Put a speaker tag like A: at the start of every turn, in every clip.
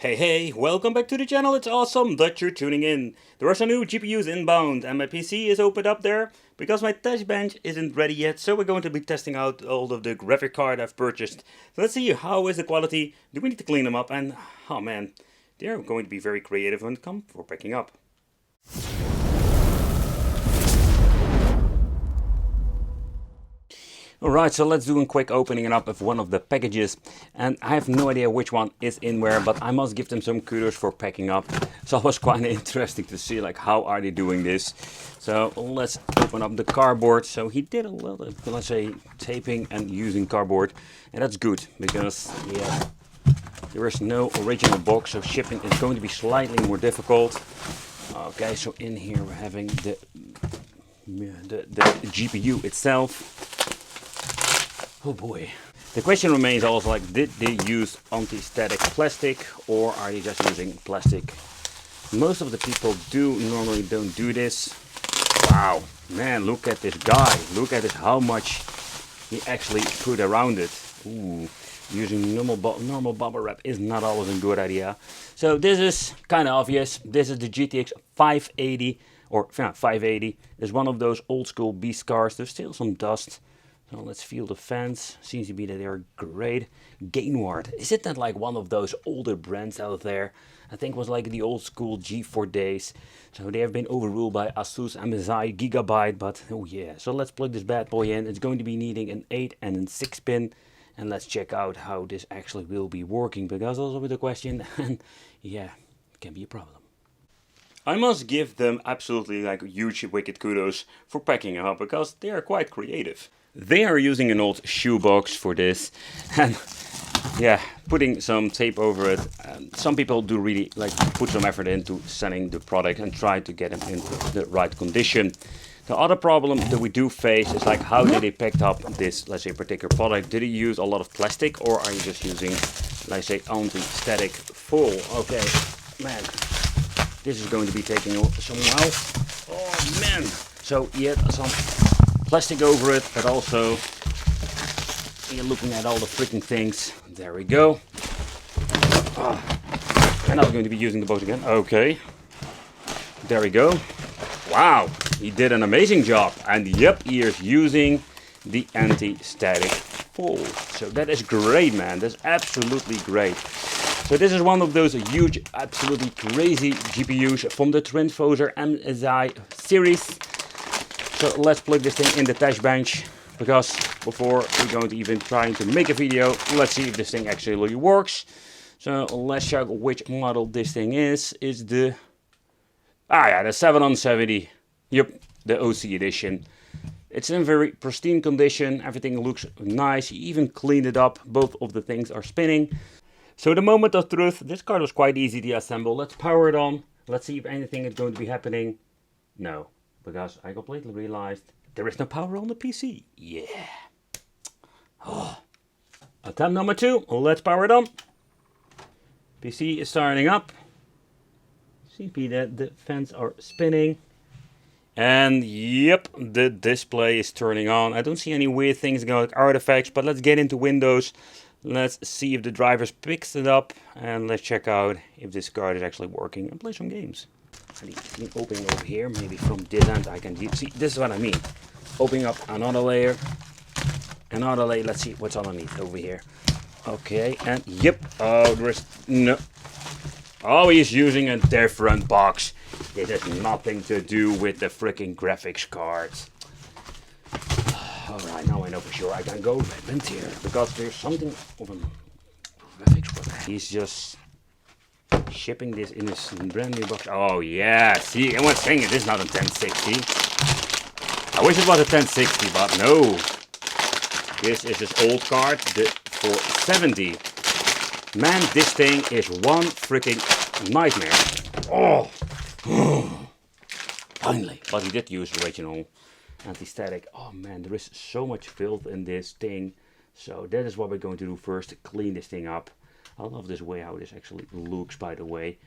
A: Hey, welcome back to the channel. It's awesome that you're tuning in. There are some new GPUs inbound and my PC is opened up there because my test bench isn't ready yet, so we're going to be testing out all of the graphic card I've purchased. So let's see how is the quality, do we need to clean them up, and oh man, they're going to be very creative when it comes for packing up. Alright, so let's do a quick opening up of one of the packages, and I have no idea which one is in where, but I must give them some kudos for packing up. It's always quite interesting to see like how are they doing this. So let's open up the cardboard. So he did a lot of, let's say, taping and using cardboard, and that's good because yeah, there is no original box, so shipping is going to be slightly more difficult. Okay, so in here we're having the GPU itself. Oh boy. The question remains also like, did they use anti-static plastic or are you just using plastic? Most of the people normally don't do this. Wow, man, look at this guy. Look at this, how much he actually put around it. Ooh, using normal bubble wrap is not always a good idea. So this is kind of obvious. This is the GTX 580 or 580. It's one of those old school beast cars. There's still some dust. So let's feel the fans. Seems to be that they're great. Gainward. Isn't that like one of those older brands out there? I think it was like the old school G4 days. So they have been overruled by Asus, MSI, Gigabyte, but oh yeah. So let's plug this bad boy in. It's going to be needing an 8 and a 6 pin. And let's check out how this actually will be working. Because also with the question, and yeah, it can be a problem. I must give them absolutely like huge wicked kudos for packing up because they are quite creative. They are using an old shoebox for this and yeah, putting some tape over it. Some people do really like put some effort into sending the product and try to get them into the right condition. The other problem that we do face is like how did they pick up this, let's say, particular product? Did they use a lot of plastic or are you just using, let's say, anti-static full? Okay, man, this is going to be taking some while. Oh man, so yet some plastic over it, but also you're looking at all the freaking things. There we go. I'm not going to be using the box again. Okay, there we go. Wow, he did an amazing job, and yep, he is using the anti-static full. So that is great, man. That's absolutely great. So this is one of those huge, absolutely crazy GPUs from the Transfoser MSI series. So let's plug this thing in the test bench, because before we're going to even trying to make a video, let's see if this thing actually works. So let's check which model this thing is. It's the, the 770. Yep, the OC edition. It's in very pristine condition. Everything looks nice. He even cleaned it up. Both of the things are spinning. So the moment of truth, this card was quite easy to assemble. Let's power it on. Let's see if anything is going to be happening. No. Because I completely realized there is no power on the PC. Yeah. Oh. Attempt number 2. Let's power it on. PC is starting up. See that the fans are spinning. And yep, the display is turning on. I don't see any weird things going like artifacts, but let's get into Windows. Let's see if the drivers picks it up. And let's check out if this card is actually working and play some games. I need opening over here, maybe from this end I can see. This is what I mean. Opening up another layer. Another layer. Let's see what's underneath over here. Okay, and yep. Oh, there is no. Oh, he's using a different box. This has nothing to do with the freaking graphics cards. Alright, now I know for sure I can go vent here. Because there's something of a graphics card. He's just shipping this in this brand new box. Oh yeah, see, I was saying it is not a 1060. I wish it was a 1060, but no. This is this old card, the 470. Man, this thing is one freaking nightmare. Oh, finally. But he did use original anti-static. Oh man, there is so much filth in this thing. So that is what we're going to do first, clean this thing up. I love this way how this actually looks, by the way.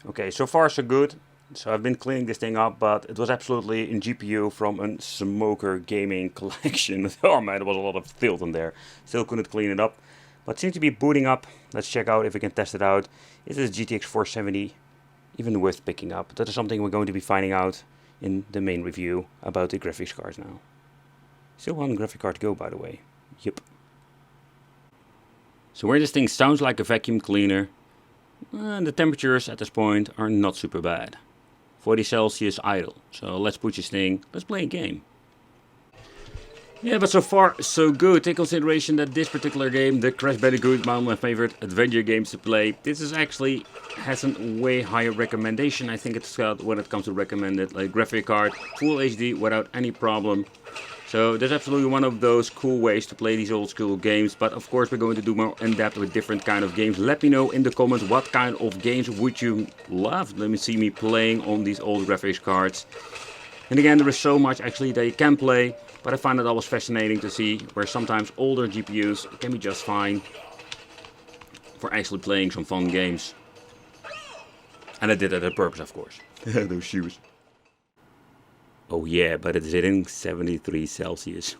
A: Okay, so far so good. So I've been cleaning this thing up, but it was absolutely a GPU from a smoker gaming collection. Oh man, there was a lot of filth in there. Still couldn't clean it up. But seems to be booting up. Let's check out if we can test it out. Is this GTX 470 even worth picking up? That is something we're going to be finding out in the main review about the graphics cards now. Still one graphic card to go, by the way. Yep. So where this thing sounds like a vacuum cleaner, the temperatures at this point are not super bad. 40 Celsius idle. So let's put this thing, let's play a game. Yeah, but so far so good. Take consideration that this particular game, the Crash Bandicoot, one of my favorite adventure games to play. This is actually has a way higher recommendation. I think it's got, when it comes to recommended, like graphic card, full HD without any problem. So that's absolutely one of those cool ways to play these old school games. But of course we're going to do more in depth with different kind of games. Let me know in the comments what kind of games would you love. Let me see me playing on these old graphics cards. And again, there is so much actually that you can play. But I find it always fascinating to see where sometimes older GPUs can be just fine for actually playing some fun games. And I did that on purpose, of course. Those shoes. Oh yeah, but it's hitting 73 Celsius.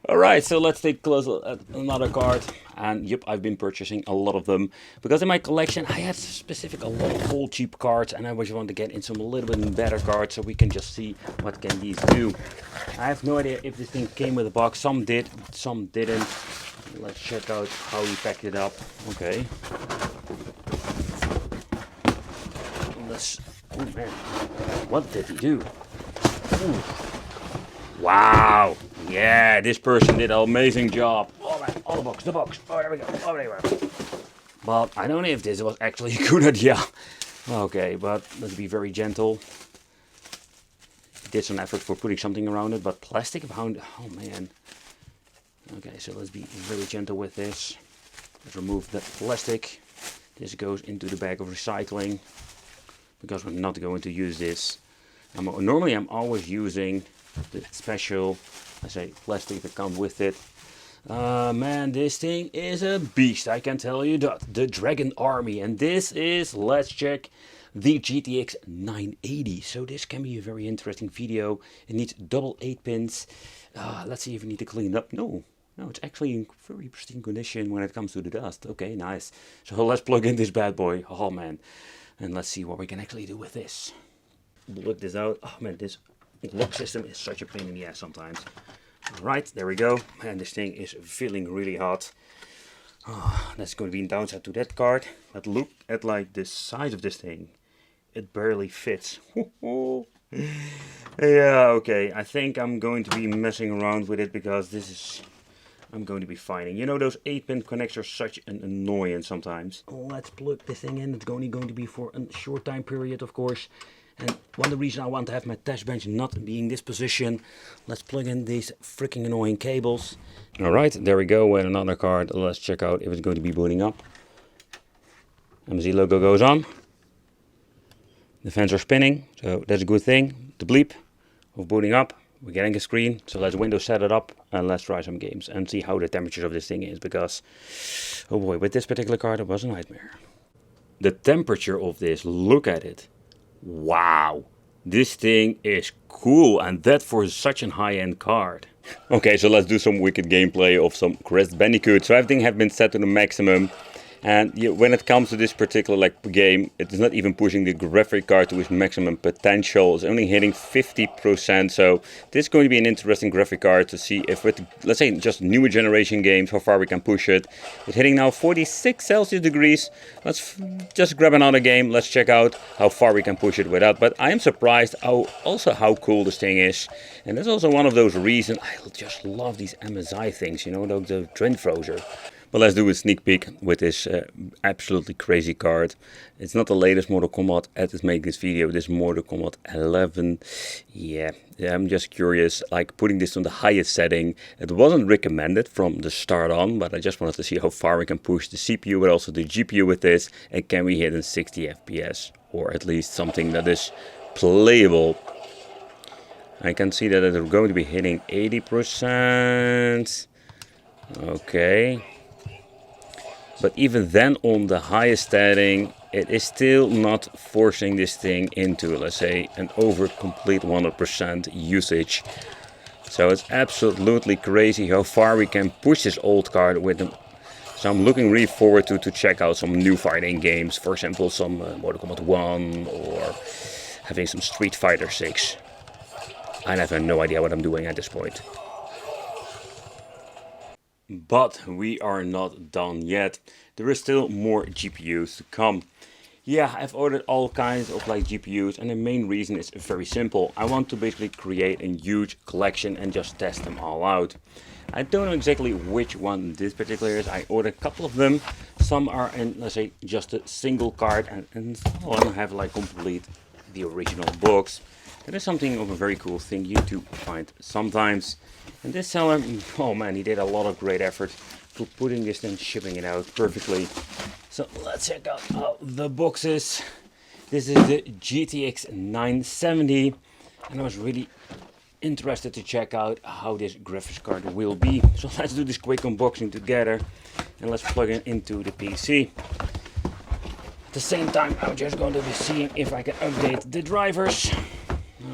A: Alright, so let's take a close look at another card. And yep, I've been purchasing a lot of them. Because in my collection, I had a lot of old cheap cards. And I just want to get in some a little bit better cards. So we can just see what can these do. I have no idea if this thing came with a box. Some did, some didn't. Let's check out how he packed it up. Okay. Let's... Oh man, what did he do? Ooh. Wow, yeah, this person did an amazing job. Oh man, oh the box, oh there we go, oh there we go. But I don't know if this was actually a good idea. Okay, but let's be very gentle. Did some effort for putting something around it, but plastic around, oh man. Okay, so let's be very gentle with this. Let's remove the plastic. This goes into the bag of recycling. Because we're not going to use this. Normally I'm always using the special, I say, plastic that comes with it. Man, this thing is a beast, I can tell you that. The Dragon Army, and this is, let's check, the GTX 980. So this can be a very interesting video. It needs double 8 pins. Let's see if we need to clean it up. No, it's actually in very pristine condition when it comes to the dust. Okay, nice. So let's plug in this bad boy. Oh man. And let's see what we can actually do with this. Look this out. Oh man, this lock system is such a pain in the ass sometimes. Alright, there we go. And this thing is feeling really hot. Oh, that's going to be a downside to that card. But look at like the size of this thing. It barely fits. Yeah, okay. I think I'm going to be messing around with it because this is... I'm going to be finding. You know, those 8-pin connectors are such an annoyance sometimes. Let's plug this thing in. It's only going to be for a short time period, of course. And one of the reasons I want to have my test bench not being this position. Let's plug in these freaking annoying cables. Alright, there we go. And another card. Let's check out if it's going to be booting up. MZ logo goes on. The fans are spinning, so that's a good thing. The bleep of booting up. We're getting a screen, so let's Windows set it up and let's try some games and see how the temperature of this thing is, because, oh boy, with this particular card it was a nightmare. The temperature of this, look at it. Wow, this thing is cool, and that for such a high-end card. Okay, so let's do some wicked gameplay of some Crash Bandicoot. So everything has been set to the maximum. And when it comes to this particular game, it is not even pushing the graphic card to its maximum potential. It's only hitting 50%. So this is going to be an interesting graphic card to see if with, let's say, just newer generation games, how far we can push it. It's hitting now 46 Celsius degrees. Let's just grab another game. Let's check out how far we can push it with that. But I am surprised how cool this thing is. And that's also one of those reasons I just love these MSI things, you know, the trend frozer. But let's do a sneak peek with this absolutely crazy card. It's not the latest Mortal Kombat as is making this video. This is Mortal Kombat 11. Yeah, I'm just curious, like putting this on the highest setting. It wasn't recommended from the start on, but I just wanted to see how far we can push the CPU but also the GPU with this. And can we hit in 60 FPS or at least something that is playable. I can see that it's going to be hitting 80%. Okay. But even then on the highest setting, it is still not forcing this thing into, let's say, an over complete 100% usage. So it's absolutely crazy how far we can push this old card with them. So I'm looking really forward to check out some new fighting games. For example, some Mortal Kombat 1 or having some Street Fighter 6. I have no idea what I'm doing at this point. But we are not done yet. There is still more GPUs to come. Yeah, I've ordered all kinds of like GPUs, and the main reason is very simple. I want to basically create a huge collection and just test them all out. I don't know exactly which one this particular is. I ordered a couple of them. Some are in, let's say, just a single card, and some have like complete the original box. That is something of a very cool thing you do find sometimes. And this seller, oh man, he did a lot of great effort for putting this and shipping it out perfectly. So let's check out how the box is. This is the GTX 970, and I was really interested to check out how this graphics card will be. So let's do this quick unboxing together, and let's plug it into the PC. At the same time, I'm just going to be seeing if I can update the drivers.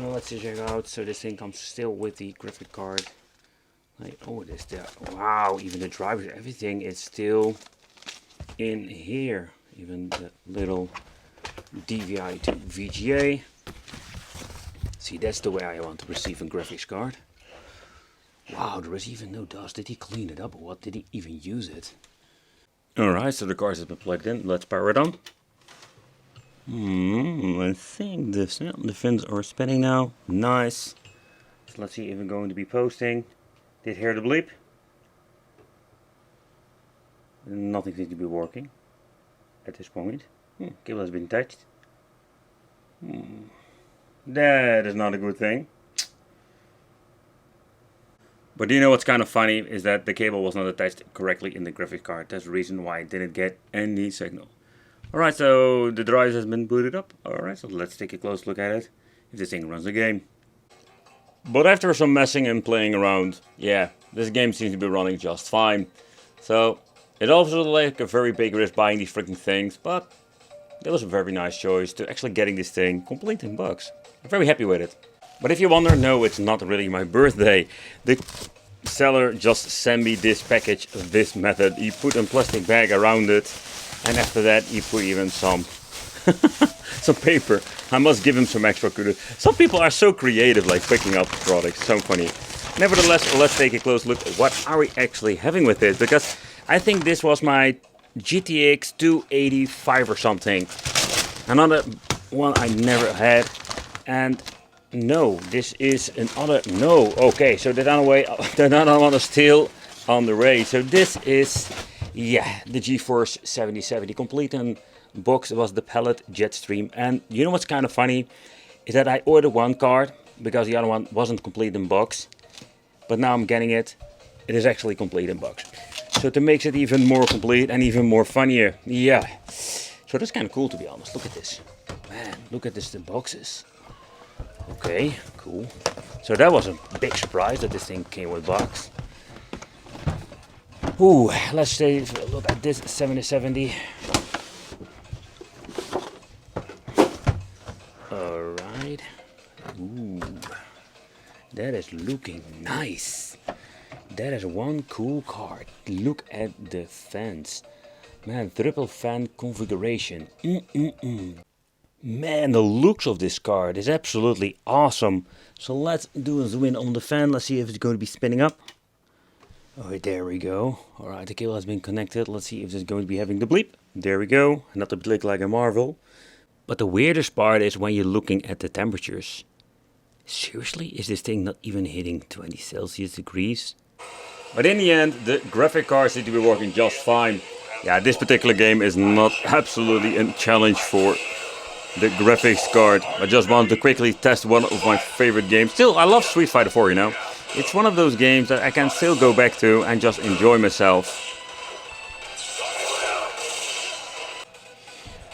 A: Let's check out. So this thing comes still with the graphic card. Like, oh, this there. Wow, even the drivers, everything is still in here. Even the little DVI to VGA. See, that's the way I want to receive a graphics card. Wow, there is even no dust. Did he clean it up, or what? Did he even use it? Alright, so the card has been plugged in. Let's power it on. I think the fins are spinning now. Nice. So let's see if I'm going to be posting. Did hear the bleep? Nothing seems to be working at this point. Cable has been touched. That is not a good thing. But you know what's kind of funny is that the cable was not attached correctly in the graphics card. That's the reason why I didn't get any signal. Alright, so the drive has been booted up. Alright, so let's take a close look at it. If this thing runs the game. But after some messing and playing around, yeah, this game seems to be running just fine. So, it also like a very big risk buying these freaking things, but it was a very nice choice to actually getting this thing complete in box. I'm very happy with it. But if you wonder, no, it's not really my birthday. The seller just sent me this package of this method. He put a plastic bag around it, and after that he put even some some paper. I must give him some extra kudos. Some people are so creative, like picking up products. So funny. Nevertheless, let's take a close look at what are we actually having with this, because I think this was my GTX 285 or something. Another one I never had. And no, this is another, no, okay, so the other one is still on the way. So this is, yeah, the GeForce 7070 complete in box. It was the Palette Jetstream. And you know what's kind of funny is that I ordered one card because the other one wasn't complete in box. But now I'm getting it. It is actually complete in box. So it makes it even more complete and even more funnier. Yeah. So that's kind of cool, to be honest. Look at this. Man, look at this, the boxes. Okay, cool. So that was a big surprise that this thing came with box. Ooh, let's take a look at this 7070. Alright. Ooh, that is looking nice. That is one cool card. Look at the fans. Man, triple fan configuration. Man, the looks of this card is absolutely awesome. So let's do a zoom in on the fan. Let's see if it's going to be spinning up. Oh, there we go. Alright, the cable has been connected. Let's see if it's going to be having the bleep. There we go. Not the bleep like a Marvel. But the weirdest part is when you're looking at the temperatures. Seriously, is this thing not even hitting 20 Celsius degrees? But in the end, the graphic card seems to be working just fine. Yeah, this particular game is not absolutely a challenge for the graphics card. I just wanted to quickly test one of my favorite games. Still, I love Street Fighter 4, you know. It's one of those games that I can still go back to and just enjoy myself.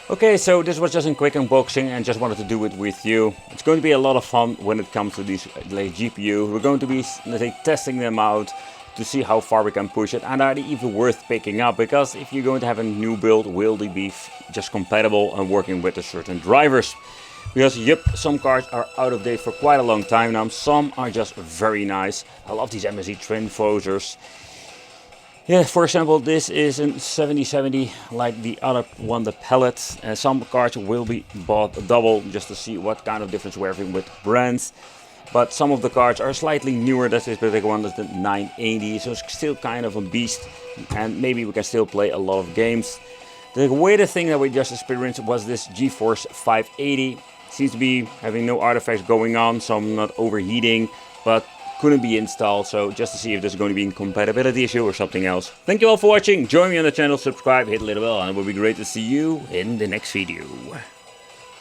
A: Okay, so this was just a quick unboxing and just wanted to do it with you. It's going to be a lot of fun when it comes to these like, GPU. We're going to be, let's say, testing them out to see how far we can push it, and are they even worth picking up, because if you're going to have a new build, will they be just compatible and working with the certain drivers. Because yep, some cards are out of date for quite a long time now. Some are just very nice. I love these MSI Trend Fozers. Yeah, for example, this is a 7070 like the other one, the pellet. Some cards will be bought double just to see what kind of difference we're having with brands. But some of the cards are slightly newer. That's this particular one, that's the 980, so it's still kind of a beast. And maybe we can still play a lot of games. The weirdest thing that we just experienced was this GeForce 580. Seems to be having no artifacts going on, so I'm not overheating, but couldn't be installed, so just to see if there's going to be a compatibility issue or something else. Thank you all for watching, join me on the channel, subscribe, hit the little bell, and it would be great to see you in the next video.